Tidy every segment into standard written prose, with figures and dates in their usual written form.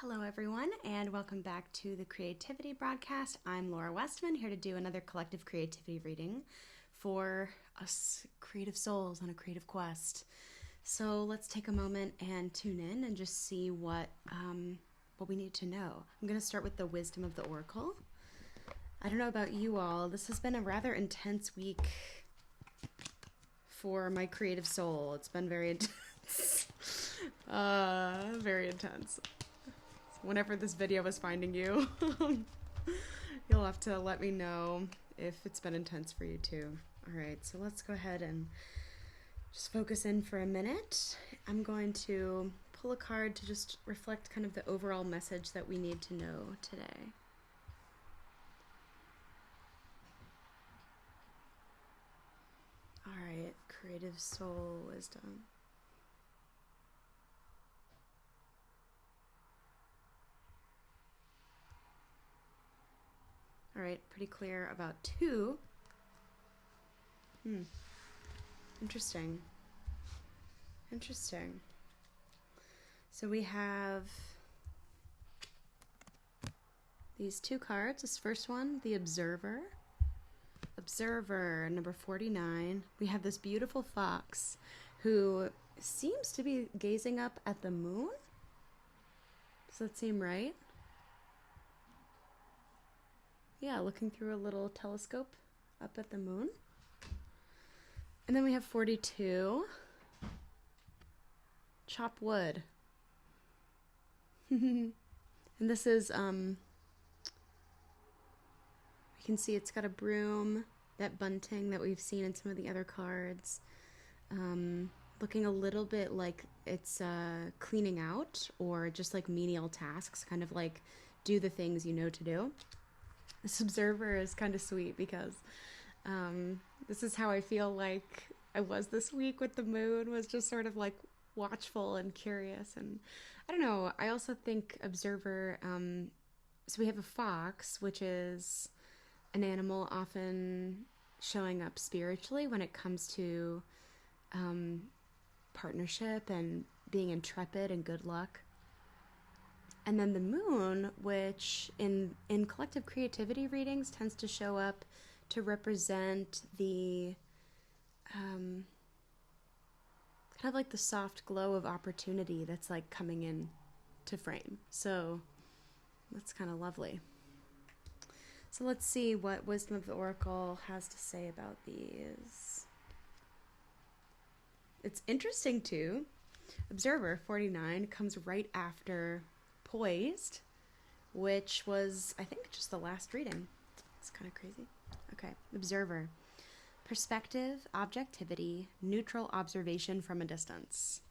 Hello, everyone, and welcome back to the Creativity Broadcast. I'm Laura Westman, here to do another collective creativity reading for us creative souls on a creative quest. So let's take a moment and tune in and just see what we need to know. I'm going to start with the wisdom of the oracle. I don't know about you all. This has been a rather intense week for my creative soul. It's been very intense. Very intense. Whenever this video is finding you, you'll have to let me know if it's been intense for you too. All right, so let's go ahead and just focus in for a minute. I'm going to pull a card to just reflect kind of the overall message that we need to know today. All right, creative soul wisdom. All right, pretty clear about two. Interesting. So we have these two cards. This first one, the Observer. Observer, number 49. We have this beautiful fox who seems to be gazing up at the moon. Does that seem right? Yeah, looking through a little telescope up at the moon. And then we have 42. Chop wood. And this is, we can see it's got a broom, that bunting that we've seen in some of the other cards. Looking a little bit like it's cleaning out or just like menial tasks, kind of like do the things you know to do. This observer is kind of sweet because this is how I feel like I was this week with the moon, was just sort of like watchful and curious. And I don't know, I also think observer, so we have a fox, which is an animal often showing up spiritually when it comes to partnership and being intrepid and good luck. And then the moon, which in collective creativity readings tends to show up to represent the kind of like the soft glow of opportunity that's like coming in to frame. So that's kind of lovely. So let's see what Wisdom of the Oracle has to say about these. It's interesting too. Observer 49 comes right after Poised, which was, I think, just the last reading. It's kind of crazy. Okay, Observer. Perspective, objectivity, neutral observation from a distance.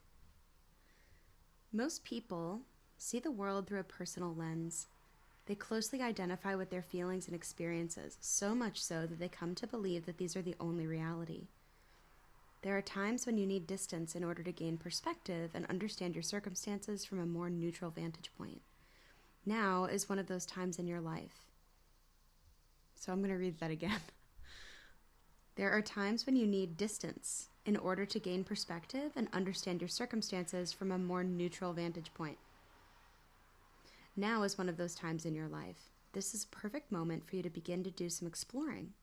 Most people see the world through a personal lens. They closely identify with their feelings and experiences, so much so that they come to believe that these are the only reality. There are times when you need distance in order to gain perspective and understand your circumstances from a more neutral vantage point. Now is one of those times in your life. So I'm going to read that again. There are times when you need distance in order to gain perspective and understand your circumstances from a more neutral vantage point. Now is one of those times in your life. This is a perfect moment for you to begin to do some exploring.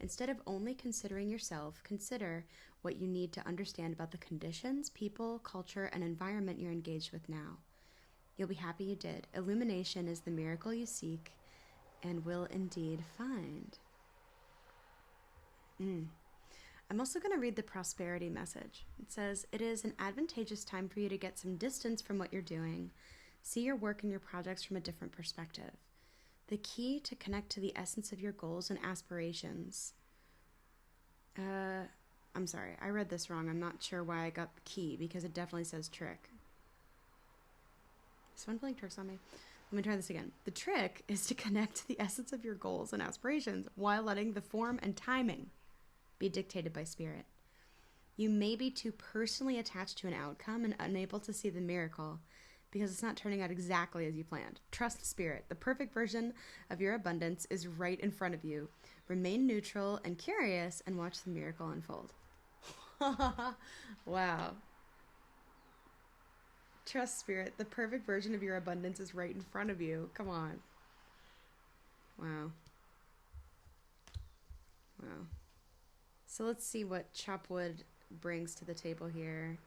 Instead of only considering yourself, consider what you need to understand about the conditions, people, culture, and environment you're engaged with now. You'll be happy you did. Illumination is the miracle you seek and will indeed find. I'm also going to read the prosperity message. It says, it is an advantageous time for you to get some distance from what you're doing. See your work and your projects from a different perspective. The key to connect to the essence of your goals and aspirations. I'm sorry, I read this wrong. I'm not sure why I got key, because it definitely says trick. Is someone playing tricks on me? Let me try this again. The trick is to connect to the essence of your goals and aspirations while letting the form and timing be dictated by spirit. You may be too personally attached to an outcome and unable to see the miracle because it's not turning out exactly as you planned. Trust spirit. The perfect version of your abundance is right in front of you. Remain neutral and curious and watch the miracle unfold. Wow. Trust, Spirit. The perfect version of your abundance is right in front of you. Come on. Wow. Wow. So let's see what Chopwood brings to the table here.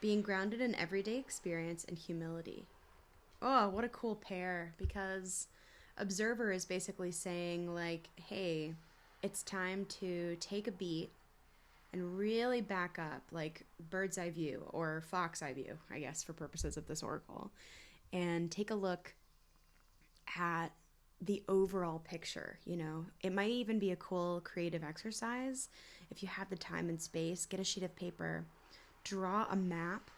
Being grounded in everyday experience and humility. Oh, what a cool pair, because Observer is basically saying, like, hey, it's time to take a beat and really back up, like bird's eye view or fox eye view, I guess, for purposes of this oracle, and take a look at the overall picture. You know, it might even be a cool creative exercise if you have the time and space. Get a sheet of paper, draw a map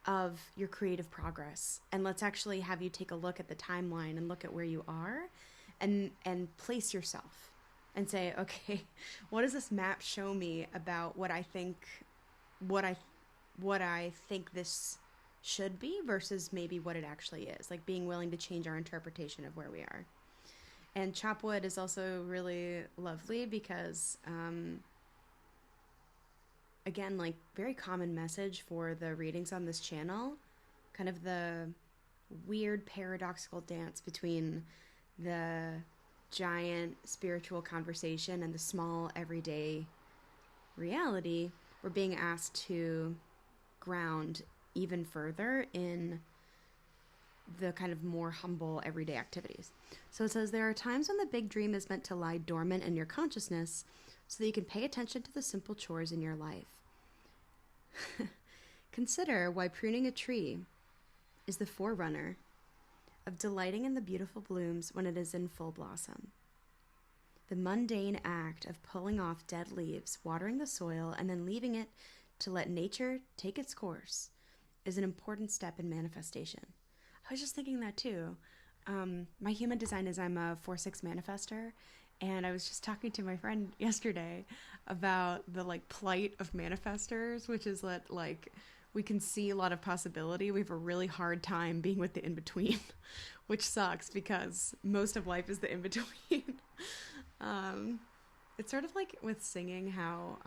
of your creative progress, and let's actually have you take a look at the timeline and look at where you are, and place yourself and say, okay, what does this map show me about what I think this should be versus maybe what it actually is, like being willing to change our interpretation of where we are. And Chopwood is also really lovely because again, like, very common message for the readings on this channel, kind of the weird paradoxical dance between the giant spiritual conversation and the small everyday reality. We're being asked to ground even further in the kind of more humble everyday activities. So it says, there are times when the big dream is meant to lie dormant in your consciousness so that you can pay attention to the simple chores in your life. Consider why pruning a tree is the forerunner of delighting in the beautiful blooms when it is in full blossom. The mundane act of pulling off dead leaves, watering the soil, and then leaving it to let nature take its course is an important step in manifestation. I was just thinking that too. My human design is I'm a 4/6 manifester, and I was just talking to my friend yesterday about the plight of manifestors, which is that we can see a lot of possibility. We have a really hard time being with the in-between, which sucks because most of life is the in-between. It's sort of like with singing, how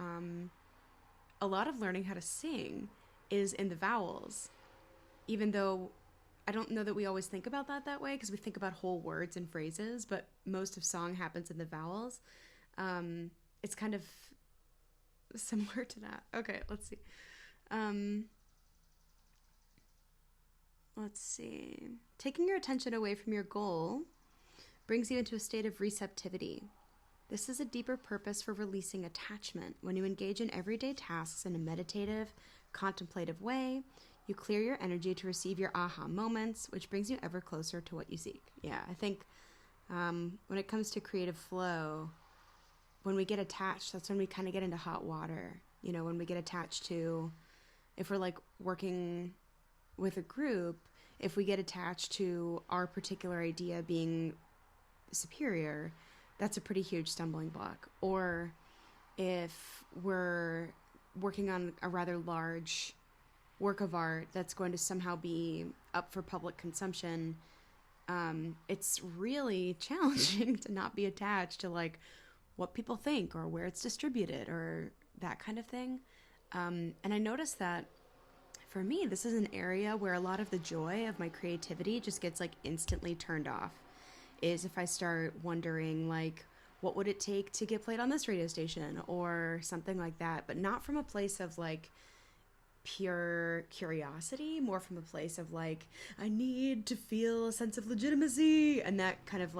a lot of learning how to sing is in the vowels, even though I don't know that we always think about that way, because we think about whole words and phrases, but most of song happens in the vowels. It's kind of similar to that. Okay, let's see. Let's see. Taking your attention away from your goal brings you into a state of receptivity. This is a deeper purpose for releasing attachment. When you engage in everyday tasks in a meditative, contemplative way, you clear your energy to receive your aha moments, which brings you ever closer to what you seek. Yeah, I think when it comes to creative flow, when we get attached, that's when we kind of get into hot water. You know, when we get attached to, if we're working with a group, if we get attached to our particular idea being superior, that's a pretty huge stumbling block. Or if we're working on a rather large work of art that's going to somehow be up for public consumption, it's really challenging to not be attached to what people think or where it's distributed or that kind of thing. And I noticed that for me, this is an area where a lot of the joy of my creativity just gets instantly turned off, is if I start wondering what would it take to get played on this radio station or something like that, but not from a place of pure curiosity, more from a place of I need to feel a sense of legitimacy, and that kind of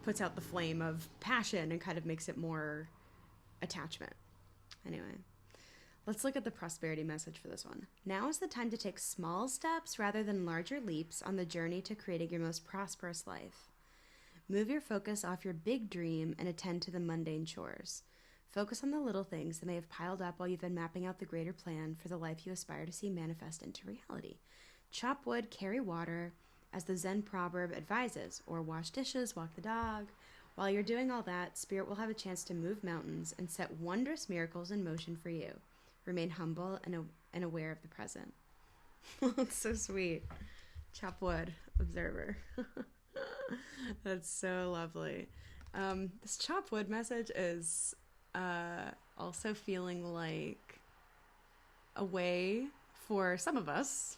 puts out the flame of passion and kind of makes it more attachment. Anyway, let's look at the prosperity message for this one. Now is the time to take small steps rather than larger leaps on the journey to creating your most prosperous life. Move your focus off your big dream and attend to the mundane chores. Focus on the little things that may have piled up while you've been mapping out the greater plan for the life you aspire to see manifest into reality. Chop wood, carry water, as the Zen proverb advises, or wash dishes, walk the dog. While you're doing all that, Spirit will have a chance to move mountains and set wondrous miracles in motion for you. Remain humble and aware of the present. It's so sweet. Chop wood, Observer. That's so lovely. This chop wood message is also feeling like a way for some of us,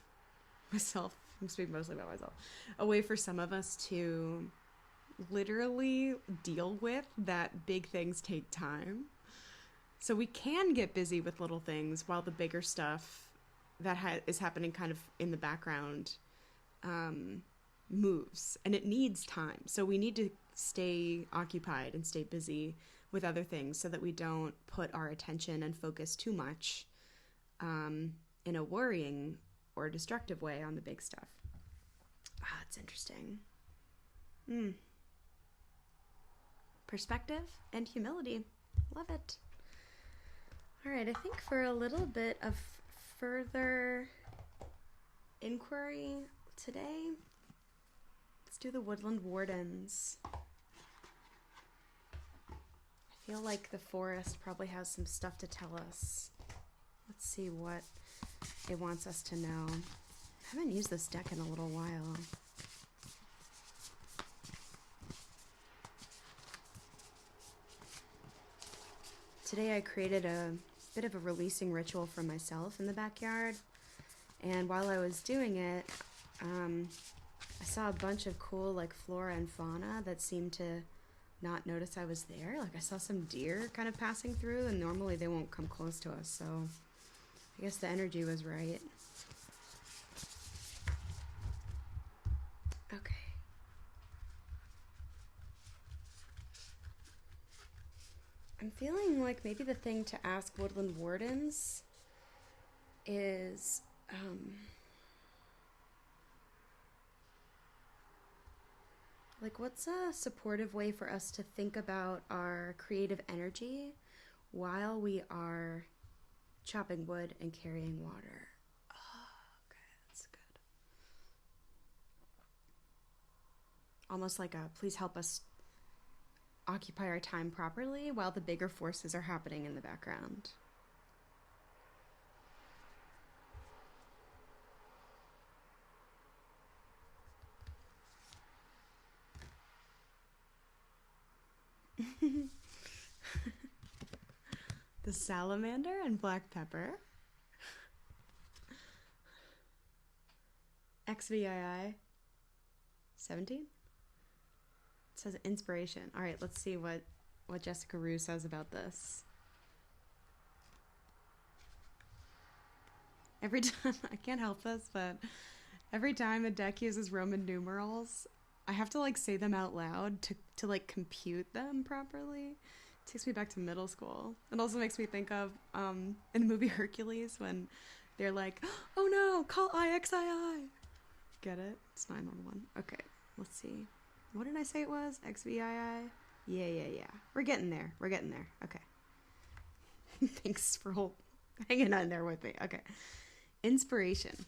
myself, I'm speaking mostly about myself, a way for some of us to literally deal with that big things take time. So we can get busy with little things while the bigger stuff that is happening kind of in the background moves, and it needs time. So we need to stay occupied and stay busy with other things so that we don't put our attention and focus too much in a worrying or destructive way on the big stuff. It's interesting. Perspective and humility. Love it. All right, I think for a little bit of further inquiry today, let's do the Woodland Wardens. I feel like the forest probably has some stuff to tell us. Let's see what it wants us to know. I haven't used this deck in a little while. Today I created a bit of a releasing ritual for myself in the backyard, and while I was doing it, I saw a bunch of cool like flora and fauna that seemed to not notice I was there. Like I saw some deer kind of passing through, and normally they won't come close to us, so I guess the energy was right. Okay. I'm feeling like maybe the thing to ask Woodland Wardens is like, what's a supportive way for us to think about our creative energy while we are chopping wood and carrying water? Oh, okay, that's good. Almost like a please help us occupy our time properly while the bigger forces are happening in the background. The Salamander and Black Pepper. XVII 17? It says inspiration. All right, let's see what Jessica Rue says about this. Every time, I can't help this, but every time a deck uses Roman numerals, I have to like say them out loud to like compute them properly. It takes me back to middle school. It also makes me think of in the movie Hercules when they're like, oh no, call IXII. Get it? It's 911. Okay, let's see. What did I say it was? XVII? Yeah. We're getting there. Okay. Thanks for hanging on there with me. Okay. Inspiration.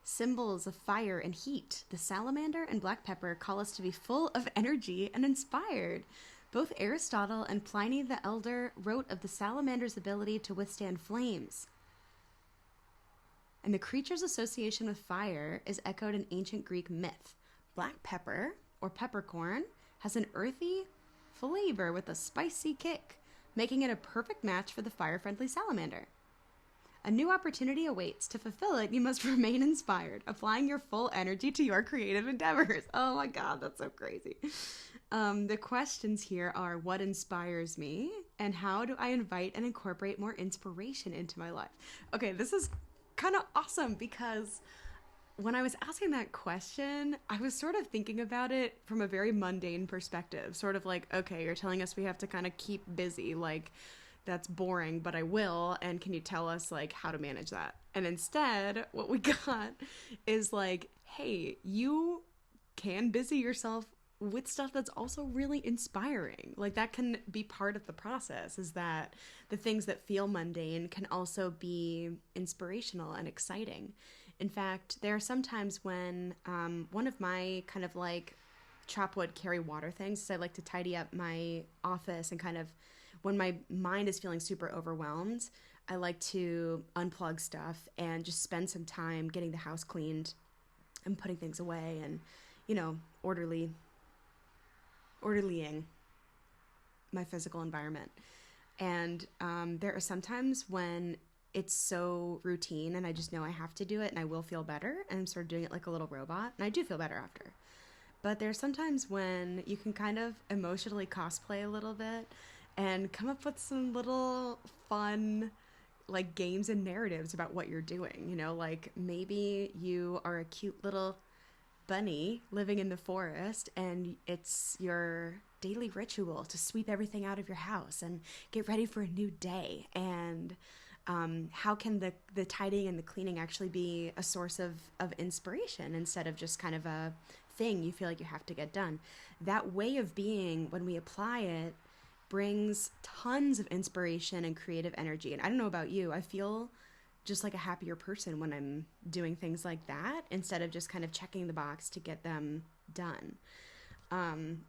Symbols of fire and heat. The salamander and black pepper call us to be full of energy and inspired. Both Aristotle and Pliny the Elder wrote of the salamander's ability to withstand flames. And the creature's association with fire is echoed in ancient Greek myth. Black pepper, or peppercorn, has an earthy flavor with a spicy kick, making it a perfect match for the fire-friendly salamander. A new opportunity awaits. To fulfill it, you must remain inspired, applying your full energy to your creative endeavors. Oh my God, that's so crazy. The questions here are, what inspires me? And how do I invite and incorporate more inspiration into my life? Okay, this is kind of awesome because when I was asking that question, I was sort of thinking about it from a very mundane perspective. Sort of like, okay, you're telling us we have to kind of keep busy, like, that's boring, but I will, and can you tell us, like, how to manage that? And instead, what we got is like, hey, you can busy yourself with stuff that's also really inspiring. Like, that can be part of the process, is that the things that feel mundane can also be inspirational and exciting. In fact, there are some times when one of my kind of like chop wood, carry water things is I like to tidy up my office, and kind of when my mind is feeling super overwhelmed, I like to unplug stuff and just spend some time getting the house cleaned and putting things away and, you know, orderlying my physical environment. And there are some times when it's so routine and I just know I have to do it and I will feel better, and I'm sort of doing it like a little robot, and I do feel better after. But there's sometimes when you can kind of emotionally cosplay a little bit and come up with some little fun like games and narratives about what you're doing. You know, like maybe you are a cute little bunny living in the forest and it's your daily ritual to sweep everything out of your house and get ready for a new day. And how can the tidying and the cleaning actually be a source of inspiration instead of just kind of a thing you feel like you have to get done? That way of being, when we apply it, brings tons of inspiration and creative energy. And I don't know about you, I feel just like a happier person when I'm doing things like that instead of just kind of checking the box to get them done.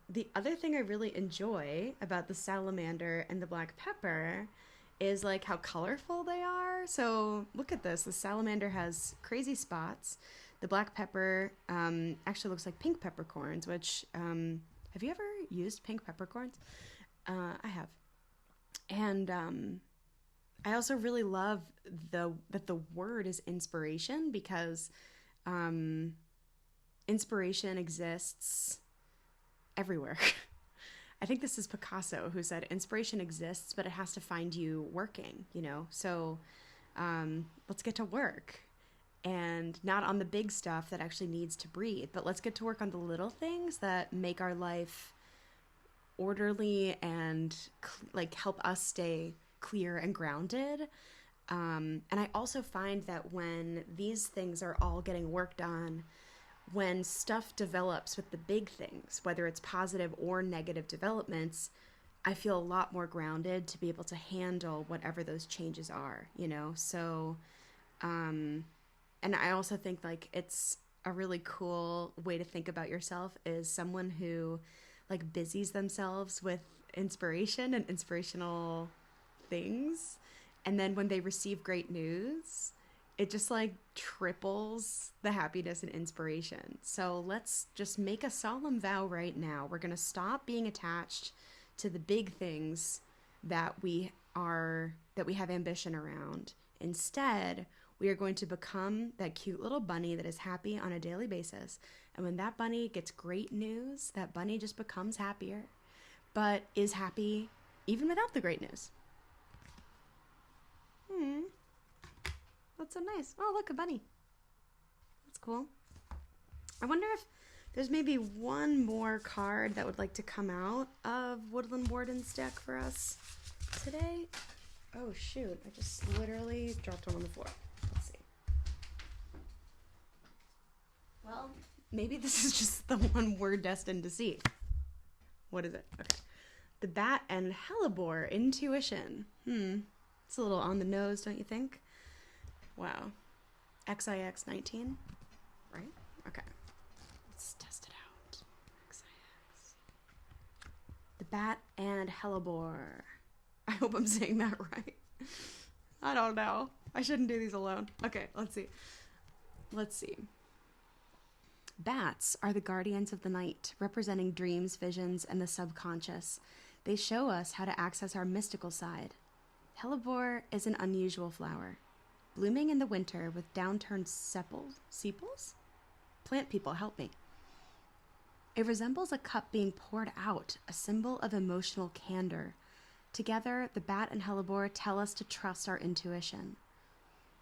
The other thing I really enjoy about the salamander and the black pepper is like how colorful they are. So look at this. The salamander has crazy spots. The black pepper actually looks like pink peppercorns, which have you ever used pink peppercorns? I have. And I also really love that the word is inspiration, because inspiration exists everywhere. I think this is Picasso who said inspiration exists, but it has to find you working, you know? So let's get to work, and not on the big stuff that actually needs to breathe, but let's get to work on the little things that make our life orderly and like help us stay clear and grounded. And I also find that when these things are all getting worked on, when stuff develops with the big things, whether it's positive or negative developments, I feel a lot more grounded to be able to handle whatever those changes are, you know? So, and I also think like it's a really cool way to think about yourself is someone who like busies themselves with inspiration and inspirational things. And then when they receive great news, it just like triples the happiness and inspiration. So let's just make a solemn vow right now. We're going to stop being attached to the big things that we have ambition around. Instead, we are going to become that cute little bunny that is happy on a daily basis. And when that bunny gets great news, that bunny just becomes happier, but is happy even without the great news. That's so nice. Oh, look, a bunny. That's cool. I wonder if there's maybe one more card that would like to come out of Woodland Wardens deck for us today. Oh, shoot. I just literally dropped one on the floor. Let's see. Well, maybe this is just the one we're destined to see. What is it? Okay. The Bat and Hellebore, Intuition. It's a little on the nose, don't you think? Wow. XIX 19, right? Okay. Let's test it out. XIX. The Bat and Hellebore. I hope I'm saying that right. I don't know. I shouldn't do these alone. Okay, let's see. Bats are the guardians of the night, representing dreams, visions, and the subconscious. They show us how to access our mystical side. Hellebore is an unusual flower, blooming in the winter with downturned sepals? Plant people, help me. It resembles a cup being poured out, a symbol of emotional candor. Together, the Bat and Hellebore tell us to trust our intuition.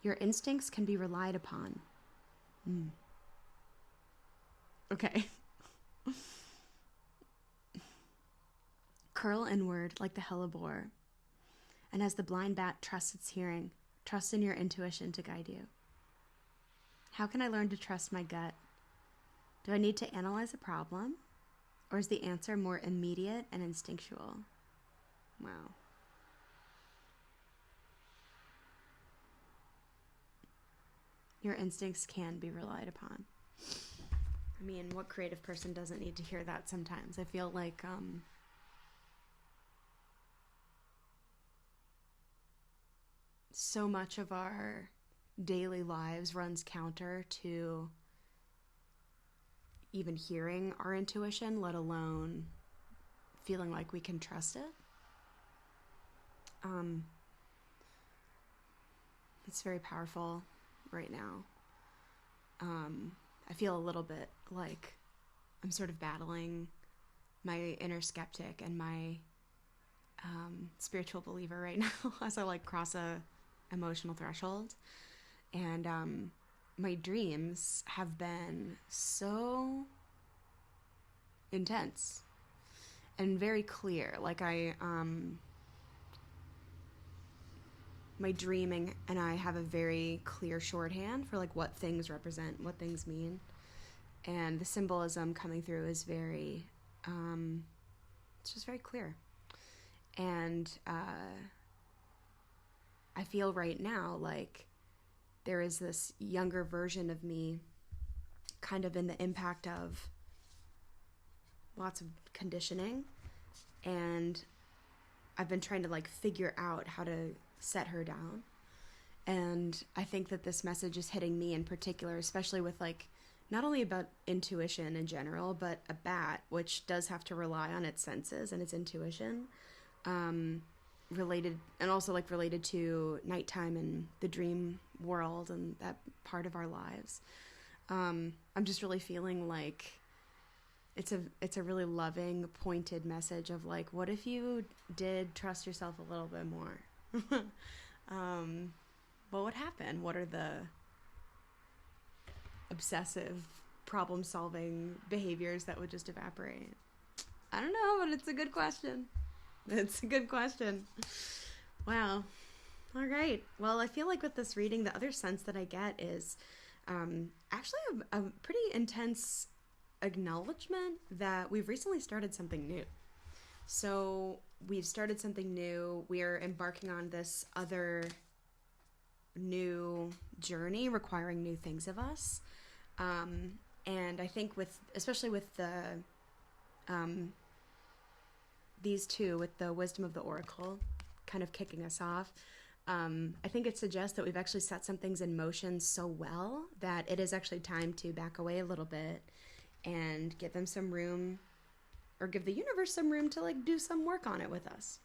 Your instincts can be relied upon. Okay. Curl inward like the hellebore. And as the blind bat trusts its hearing, trust in your intuition to guide you. How can I learn to trust my gut? Do I need to analyze a problem? Or is the answer more immediate and instinctual? Wow. Your instincts can be relied upon. I mean, what creative person doesn't need to hear that sometimes? I feel like so much of our daily lives runs counter to even hearing our intuition, let alone feeling like we can trust it. It's very powerful right now. I feel a little bit like I'm sort of battling my inner skeptic and my spiritual believer right now as I like cross a emotional threshold. And my dreams have been so intense and very clear. Like my dreaming and I have a very clear shorthand for like what things represent, what things mean. And the symbolism coming through is very, it's just very clear. And I feel right now like there is this younger version of me kind of in the impact of lots of conditioning. And I've been trying to like figure out how to set her down. And I think that this message is hitting me in particular, especially with like not only about intuition in general, but a bat, which does have to rely on its senses and its intuition, related to nighttime and the dream world and that part of our lives. I'm just really feeling like it's a really loving, pointed message of like, what if you did trust yourself a little bit more? What would happen? What are the obsessive problem-solving behaviors that would just evaporate? I don't know, but it's a good question. It's a good question. Wow. All right. Well, I feel like with this reading, the other sense that I get is actually a pretty intense acknowledgement that we've recently started something new. So we've started something new. We're embarking on this other new journey requiring new things of us. And I think especially with the these two, with the wisdom of the oracle kind of kicking us off, I think it suggests that we've actually set some things in motion so well that it is actually time to back away a little bit and give them some room, or give the universe some room to like do some work on it with us.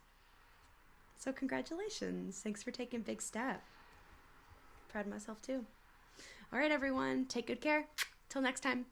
So congratulations. Thanks for taking a big step. Proud of myself too. All right, everyone. Take good care. Till next time.